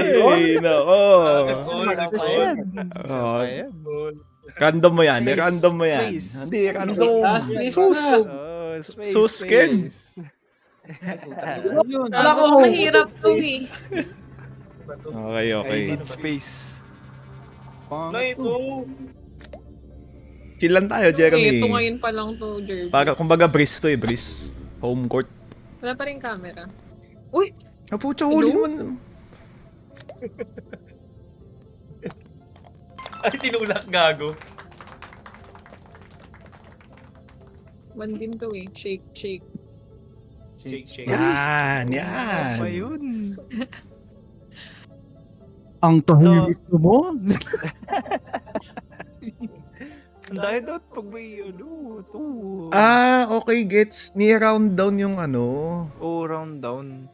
Ay, nako. Oh, random mo yan. Space. Random mo yan. Space. Hindi, random. Space Sus. Space, So scared. Wala ko. Mahirap to eh. Okay, I okay. need space. Na ito. Chill lang tayo, Jeremy. Ito ngayon pa lang to, Jeremy. Para, kumbaga, breeze to eh, breeze. Home court. Wala pa rin camera. Uy! Ah, pucha, huli mo. Ay, tinulak gago. One din to eh. Shake, shake. Shake. Yan, Ano ba yan. yun? Ang tahimik mo. Ang dahil daw pag may ano, ito. Ah, okay, gets. Ni-round down yung ano. Oh, round down.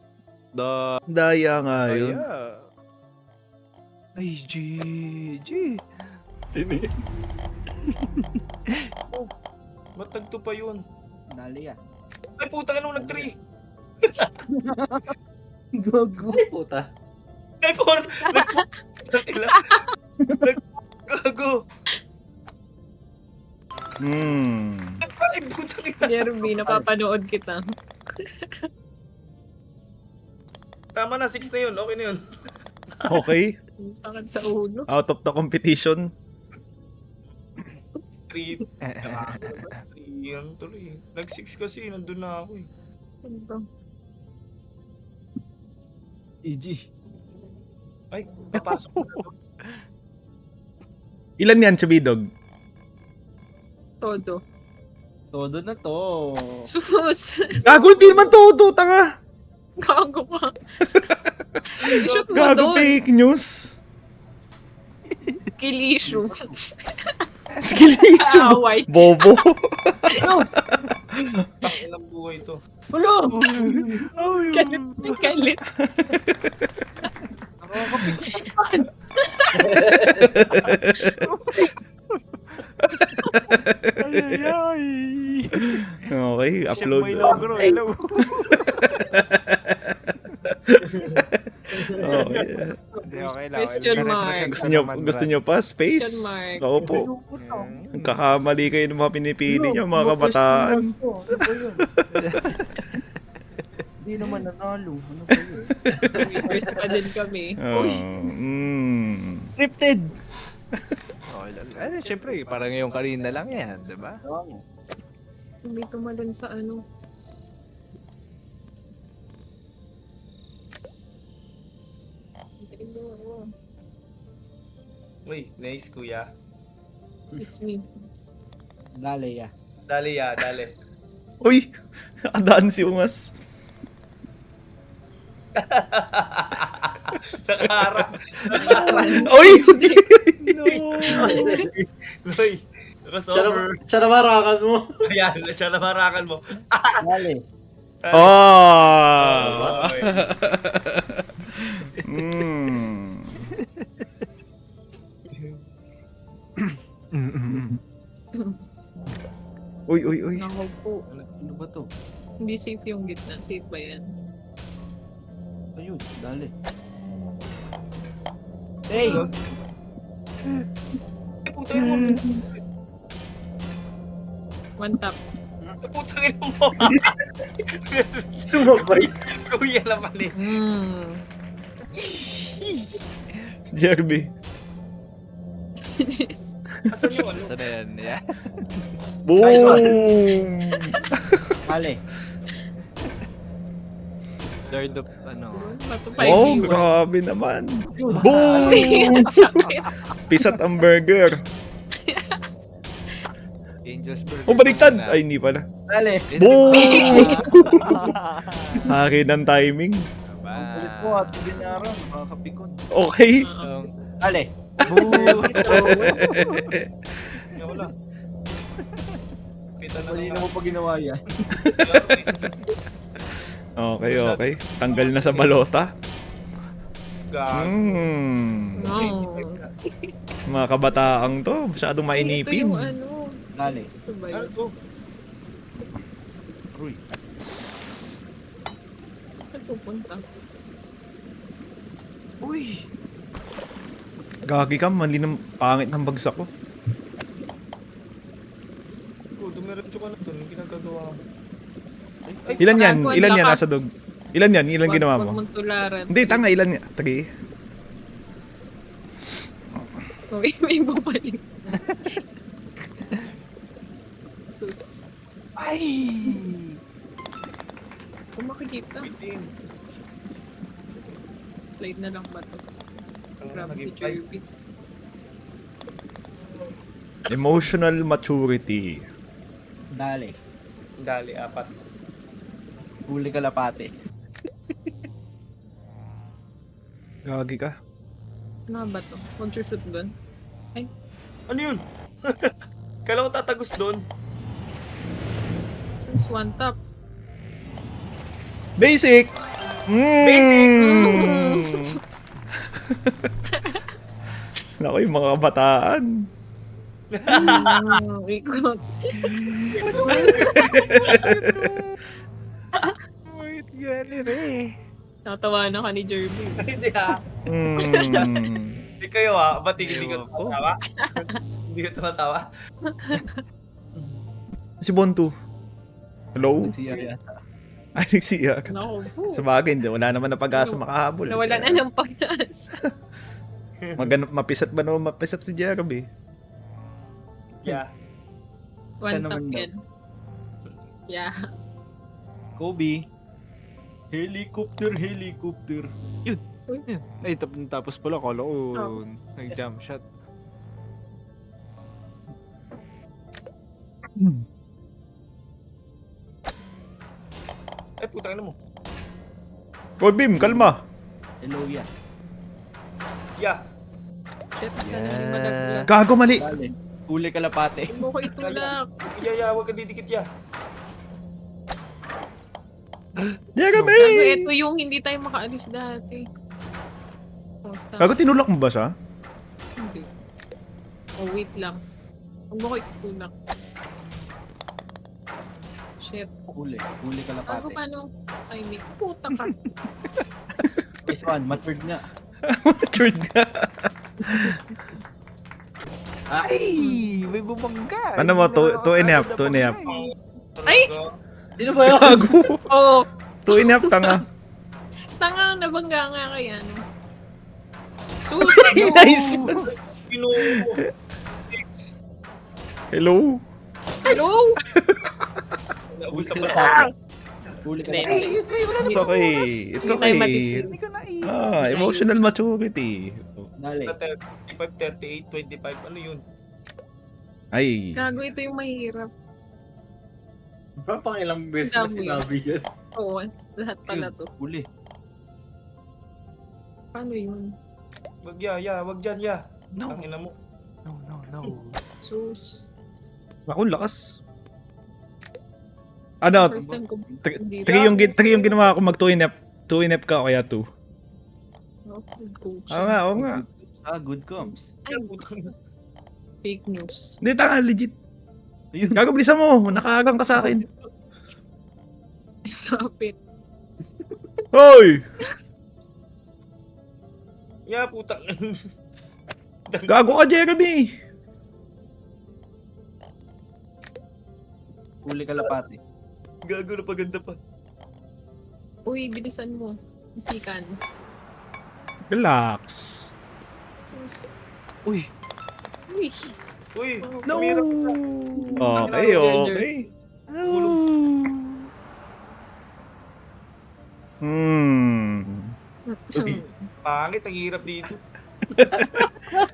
Daya nga yun. Ay, G. Sino yun? Ba't nagto pa yun? Dali ah. Ay, puta ka nung nag-3. Gogo. Puta. Ay, por. Gago. Ay, puta ka. Jeremy, napapanood kita. Tama na, 6 na yun. Okay na yun. Okay. Ang sakit sa ulo. Out of the competition. 3. Yan tuloy. Nag-6 kasi, nandun na ako eh. Ano ba? EG. Ay, papasok na to. Ilan yan, Chubidog? Todo. Todo na to. Sus! Gago, hindi naman todo, tanga. Gago ka. I-shoot mo Gago, doon. fake news. Kill issue. Skill issue. Away. Bobo. Ilang buhay to. Hello! Kalit. Ay. Okay, upload. May logro, hello. Okay. Okay lang. Question mark. Gusto nyo pa? Space? Question mark. Oo po. Kakamali kayo ng mga pinipili nyo, mga kabataan. Hindi naman nanalo. Ano ba yun? First pa din kami. Scripted! Okay lang. Ano, syempre, parang yung kanina lang yan, di ba? Hindi tumalon sa ano. Uy, nice kuya. It's me. Dali ah. Dali ya, dali. Uy! Adaan si Ungas. Nakaharap. Uy! Uy, crossover. Siya na marakan mo. Ayan, siya na marakan mo. Dali. Oh! Okay. Uy. Nakog po. Ano ba to? Hindi safe yung gitna. Safe ba yan? Ayun, dali. Hey! Ay, puta mo. One tap. Ay, puta mo. Sumabay. Kuya naman eh. Si Jerby. Asan yung ano? Saan na yan? Yeah. Boom! Dali. Lord of, ano. Oh, grabe naman. Boom! Pisat ang burger. Angel's Burger. Oh, baliktad! Ay, hindi pala. Dali. Boom! Hari ng timing. Ulit ko at binarang. Makakapikon. Okay. Dali. Yan wala. Kita na Kanina mo pa ginawa yan. Okay. Tanggal na sa balota. Gago. Mga kabataang to, masyadong Ito mainipin. yung ano. Dali. Ito ba Ano yun? to? Uy. Saan pupunta? Uy! Gagi ka, mali ng pangit ng bagsak ko. Oh, dumiretso ka na dun. Yung ginagagawa mo. Ay, Ilan yan? Gago, ang Ilan yan lakas. nasa dog? Ilan yan? Ilan ginawa Wag mo? mong tularan. Hindi, tanga, ilan yan? 3. Uy, may bumalik. Sus. Ay! Kung makikita, Bitin. slide na lang ba to? Grabe si Naging five. Jerby. Emotional maturity. Dali. Dali, 4. Huli kalapate. Gagi ka. Ano ba to? Mag-shoot doon? Ano yun? Kala ko tatagos doon. Since one tap. Basic! Basic! Naku, yung mga kabataan. Ikot. Wait, gali re. Natawa na ka ni Jerby. Hindi ha. Hindi kayo ha. Ba't hindi ka Ewan ko. tumatawa? Hindi ka tumatawa? Si Bontu. Hello? Nagsiya yata. Ay, nagsiyak. Naku po. Sa bagay, hindi. Wala naman na pag-asa makahabol. Nawala na ng pag-asa. Mapisat ba naman mapisat si Jeremy? Yeah. One Siya tap naman yan. Yeah. Kobe. Helicopter, helicopter. Ay, tapos pala, kala ko Oh. nag-jump shot. Ay, putang ina mo. Gold Beam, kalma. Hello, yeah. Yeah. Shit, sana hindi malaglag. Gago, mali. Dali. Huli kalapate. Huwag mo ko itulak. Yeah, huwag ka didikit ya. Jeremy! Gago, ito yung hindi tayo makaalis dati. Oh, stop. Gago, tinulak mo ba siya? Hindi. Oh, wait lang. Huwag mo ko itulak. Shit. Huli. Huli Gago, kalapate. paano? Timing. Puta ka. This one, matured nga. Matured ka. Ay! May bumangga! Ano mo, 2 and a half, 2 and a half. Ay! Sino ba yun? Gago! Oh, 2 and a half, tanga. tanga, nabangga nga kaya, no? Sus! Nice! Pinuho mo. Hello? Hello? Naubos na Huli pala. kalapate. Huli Hindi, kalapate. hindi. It's okay. It's Hindi tayo okay. matitigil. Hindi ko naiiyak. Emotional maturity. Dali. 35, 38, 25. Ano yun? Ay. Gago, ito yung mahirap. Bro, pang ilang beses Dami na sinabi yun. Oo, lahat pala to. Huli. Paano yun? Wag ya. Wag dyan, ya. No, Ang ina mo. no. Sus. Ako, lakas. Ano, First time ko. 3 yung ginawa ko mag 2 and a half. 2 and a half ka o kaya 2. Good coach. Oo nga. Good comms. Ay, fake news. Hindi, tanga, legit. Ayun. Gago, bilisan mo. Nakahagang ka sa akin. Stop it. Hoy! Ya, putang. Gago ka, Jeremy! Huli kalapate. Gago na paganda pa. Uy, bilisan mo. Sikans. Relax. Sus. Uy! Uy. Uy, No! tumira. Okay, okay. Pangit, ang hirap dito.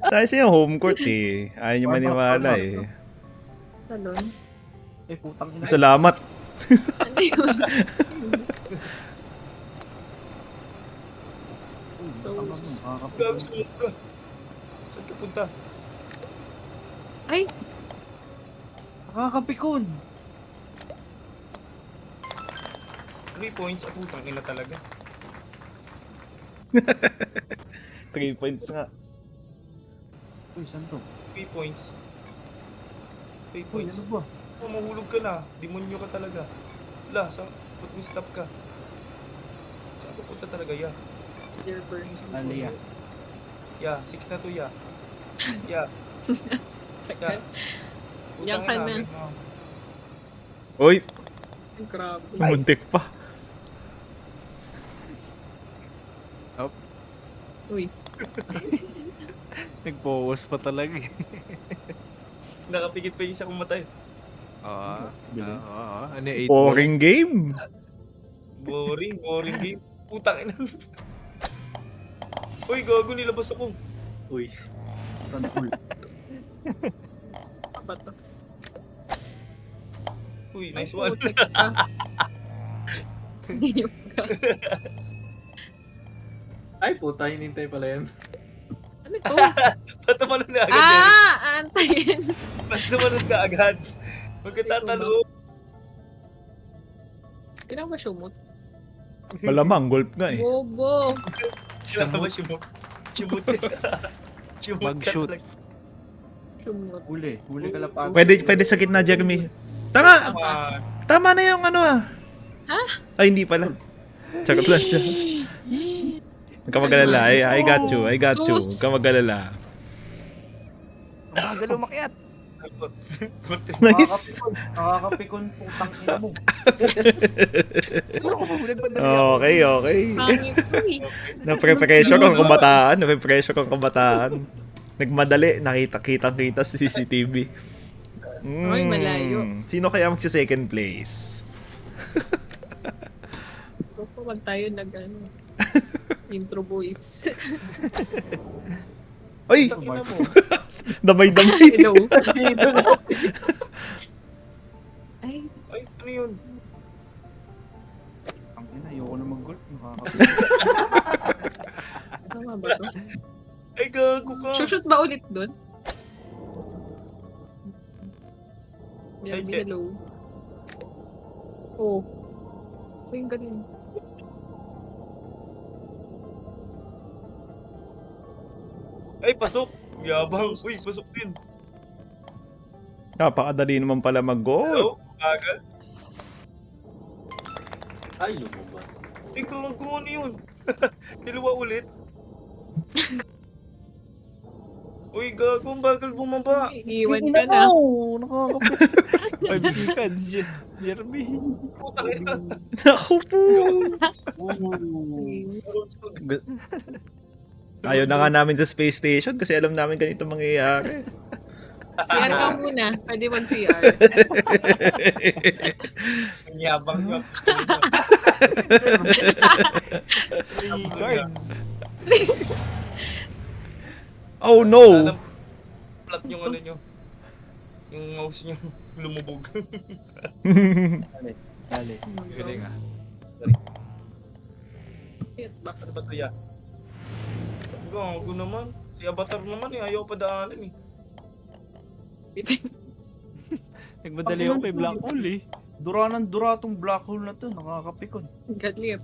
Sabi siya home court eh. Ayaw niyo maniwala eh. Talon. Eh, putang ina. Salamat. Ano yun? Toast. Gago, sumunod ka. Saan ka punta? Ay! Nakakapikon. 3 points. Ah, putang ina talaga. 3 points nga. Uy, saan to? 3 points. 3 Uy, points. ano ba? Oh, mahulog ka na. Demonyo ka talaga. Wala, ba't may stop ka? Saan ka punta talaga, ya? Dear burn. Alia. Ya, 6 na to, ya. Ya. Ya. Yan ka na. Uy, Grabe. muntik pa. Uy. Nag-focus pa talaga eh. Nakapikit pa yung isa kong matay. Oo. Bilis. Oo. Ano yung 8 Boring game. Boring game. Putang ina. Uy, gago, nilabas ako. Uy. Tantul. Apa to? Uy, Ay, nice one. putek ka. Ngayop ka. Ay, puta, hinintay pala yan. Ano to? Ba't tumalon na agad, Jerry? Antayin. Ba't tumalon ka agad? Huwag ka tatalo. Kailangan ba sumot? Malamang, golf nga eh. Bobo. Kailangan ba sumot? Sumot ka. Sumot ka Mag-shoot. talaga. Sumot. Huli ka lang pa. Pwede sa gitna, Jeremy. Tanga! Ah, Tama na yung ano ah. Ha? Ay, hindi pala. Charot lang siya. Huwag ka mag-alala. I got you. Huwag ka mag-alala. Ang bagal umakyat. Nice. Nakakapikon putang ina mo. Okay. Pangit ko eh. Naprepresyo kang kabataan. Nagmadali. Nakita sa CCTV. Ay, malayo. Sino kaya magsi-second place? Wag tayo intro boys. Ay! ina mo. Damay-damay. Hello. Ay, Ay, ano yun? Ang ina, ayoko na mag-golf. Nakakapikon. tama ba to? Ay, gago ka. Shoot ba ulit dun? Ay, Hello. Oh. Ay, ang galing. Ay, pasok. Yabang. Uy, pasok din. Napakadali naman pala mag-goal. Hello? Agad. Ay, lumabas. Ay, gago, ano yun? Hiluwa ulit. Uy, gago, ang bagal bumaba. Iiwan ka na. Nakakapikon. 5 seconds, Jeremy. Putang ina. Naku po. Ayaw na nga namin sa space station kasi alam namin ganito mangyayari. CR ka muna. Pwede mag-CR. Ang yabang yun. Guard. Oh no! Flat yung ano nyo. Yung mouse nyo. Lumubog. Dali. Galing ah. Ano ba ito ya? Gago naman. Si Avatar naman eh. Ayaw pa daanan eh. Nagmadali ako kay Black Hole eh. Dura tong black hole na to. Nakakapikon. Galip.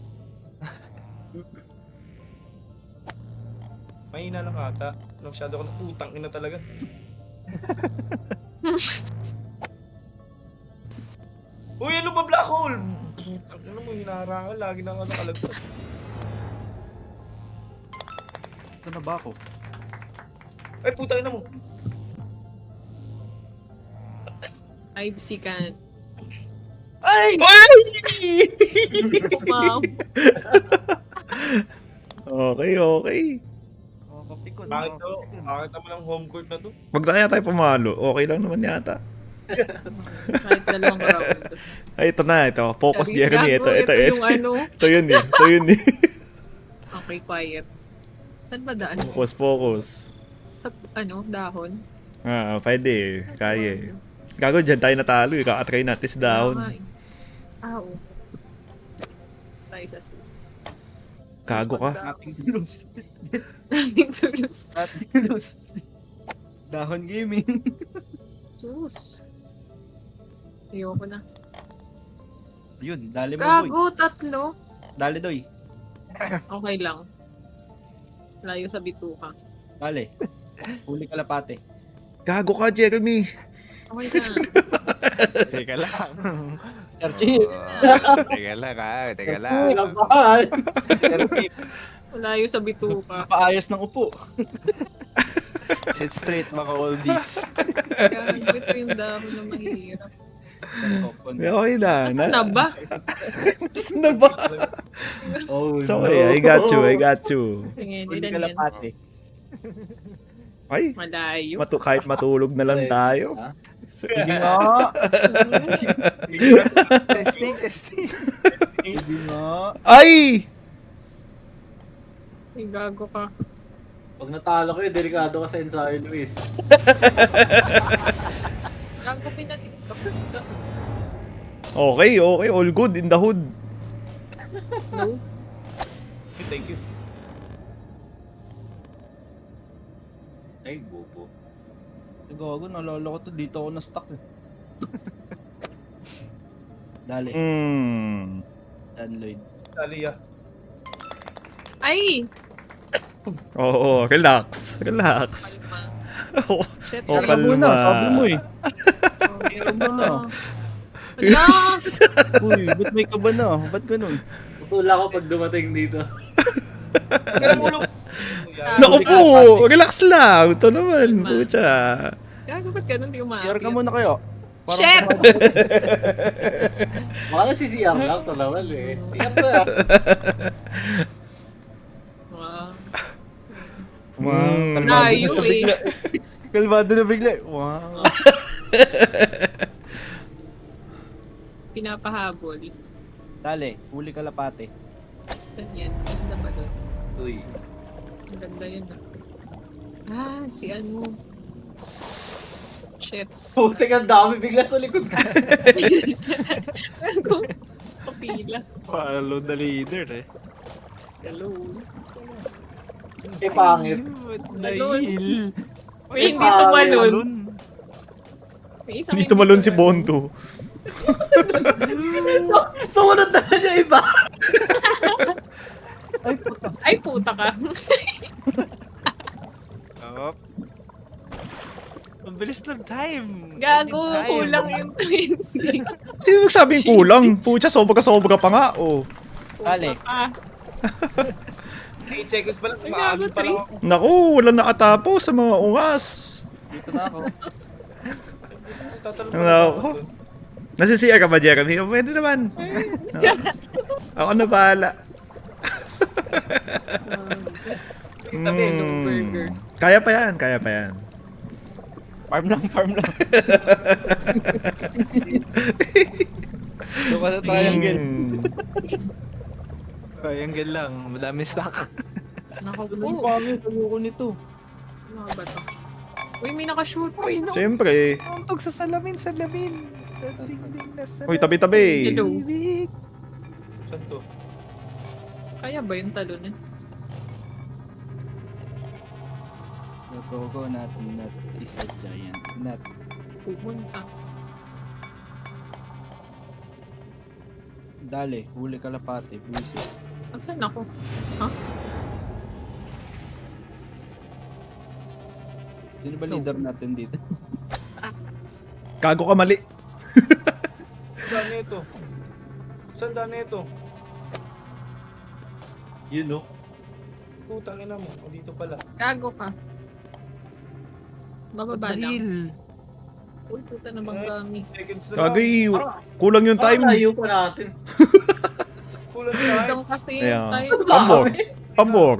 Mahina lang ata. Masyado ka na putang ina talaga. Uy, ano ba black hole? Putang ina mo, hinaharangan. Lagi na ka nakalagpas. Ito na ba ako? Ay, putang ina mo. I've seen Ay! Ma'am. Okay. Nakakapikon. Bakit to? Bakit naman ang home court na to? Wag na kaya tayo pumalo. Okay lang naman yata. Kahit dalawang round. Ay, ito na. Ito. Focus, Charis, Jeremy. gago, Ito. yung ano. Ito yun eh. Okay, quiet. Saan ba daan? Focus. Sa dahon? Ah, pwede. Kaya. Gago, dyan tayo natalo. Ika-try natin sa dahon. Oo. Tayo sa sea. Gago ka. Nothing to lose. Nothing to lose. Nothing to lose. Dahon gaming. Sus. Ayoko na. Ayun, dali mo boy. Gago, tatlo. Dali doy. Okay lang. Layo sa bituka. Dali. Huli kalapate. Gago ka, Jeremy. Okay na. Teka lang. Archie. Teka lang. Labahan! Malayo sa bituka. Napaayos ng upo. Set straight mga oldies. Gago, ito yung dahon na mahirap. Okay na. Asan na ba? Saan na ba? Oh, So, no. I got you, I got you. Tingin, Huli ilan ka yan? lapate. Ay, Malayo. kahit matulog na lang tayo. Ha? Hindi nga. Testing. Hindi nga. Ay! Ay, gago ka. Pag natalo ko delikado ka sa ensayo, Luis. Gago, pinatik ka. Okay, all good in the hood. No? Thank you. Ay, bobo. Gago, nalala ko to. Dito ako na-stuck eh. Dali. Dan Lloyd. Talia. Ay! Oo, relax. Kalma. Oh, Shit. Oh, Kaya mo na, kalma. sabi mo eh. Kaya mo na. Wala! Uy, ba't may kaba na? Ba't ganun? Tutula ko pag dumating dito. Ganang ulo. Naku po, relax lang. Ito naman, Kalma. pucha. Gago, ba't ganun di umaakyat? Share ka muna kayo. Share! Baka na si CR lang, talawal eh. CR ba? Wow. Wow, Layo na eh. bigla. Kalmado na bigla. Wow. Pinapahabol. Dali, huli ka lapate. Yan. Ganda ba doon? Uy. Maganda yun ah. Si ano. Shit. Putik ang dami bigla sa likod ko. Gago. Kapila. Follow the leader eh. Hello. Eh, pangit. Dahil. Uy, hindi tumalon. May isang Hindi tumalon si Bonto. Sumunod na niya iba. Ay, puta ka. Up. Ang bilis ng time. Gago, Time. kulang yung 20. Sino nagsabing kulang? Pucha, sobra pa nga. Oh. Dali. Ah, 8 seconds pa lang. Ay, Maagod gago, pa lang ako. Naku, wala nakatapos sa mga ungas. Dito na ako. Tatalon pa Ano lang ako? dun. Nasisiya ka ba, Jeremy? Oh, pwede naman. No. Ako na bahala. Tabi. burger. Kaya pa yan, kaya pa yan. Farm lang. Doon ka sa triangle. Triangle lang. Madami stock. Naku Ano po. yung pangit? Ayoko nito. Mga bato. Uy, may nakashoot. Uy, no. Siyempre. Tuntog sa salamin. Sa dingding na salamin. Uy, tabi-tabi. Hello. Saan to? Kaya ba yung talunan? Nagogo natin nut is a giant nut. Pumunta. Dali, huli ka lapate. Buisit. Asan ako? Sino ba leader natin dito? Gago ka mali. Saan na ito? Saan na ito? Yun no? Putang ina mo. O, dito pala. Gago ka. Bababa lang. Dahil. Uy, puta na bang gami. Seconds na lang. Gagay, kulang yung Time. time. Layo pa natin. Kulang na tayo. Hanggang kasi Ayan. tayo. Pambor. Pambor.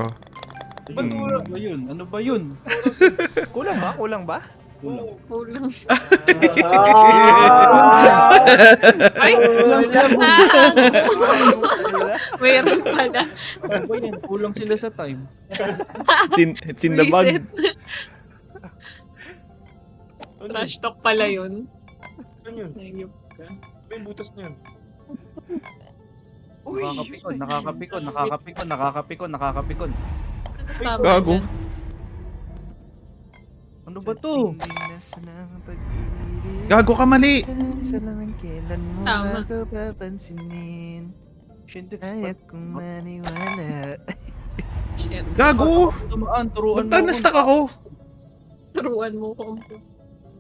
Ba't kulang? Ano ba yun? Ano ba yun? Kulang ba? Kulang ba? Oo. Kulang. Ah! Ay! Kulang lang. Mayroon pala. Ano ba yan? Kulang sila sa time. It's in the bag. Reset. Ano? Trash talk pala yun. Saan yun? Nayup ka. May butas na yun. Nakakapikon. Ano tama Gago. dyan? Ano ba to? Gago ka mali. Salamin kailan mo Tama. ako papansinin. Shindig. Ayaw kong maniwala. Shit. Gago. Tumaan, turuan mo. Ba't na-stuck ako? Turuan mo ko.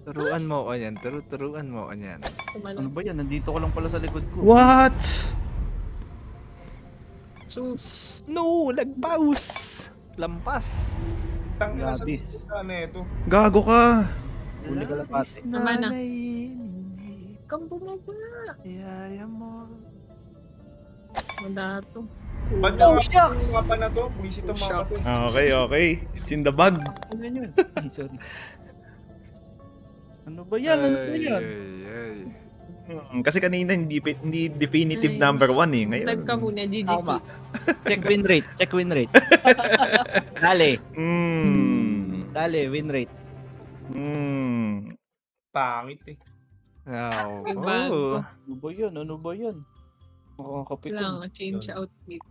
Turuan mo ko yan. Turuan mo ko yan. Ano ba yan? Nandito ko lang pala sa likod ko. What? Sus. No, nag-pause. Lampas. Tang ina sa Labis. puta na ito. Gago ka. Huli ka lang pati. Tama na. Hindi Kang bumaba. yaya mo. Wala to. Ba't Oh, yung shucks! mapa na to? Buisit ang mapa to. Okay, okay. It's in the bag. Ano yun? Ay, sorry. Ano ba yan? Ano ba yan? Ay. Kasi kanina hindi definitive Nice. number 1 eh. Ngayon. Type ka muna, GG. Tama. Check win rate. Check win rate. Dali. Dali, win rate. Pangit eh. Oh, Yung bago. Ano ba yun? Ano ba yun? Mukhang kape ko. Lang, change outfit.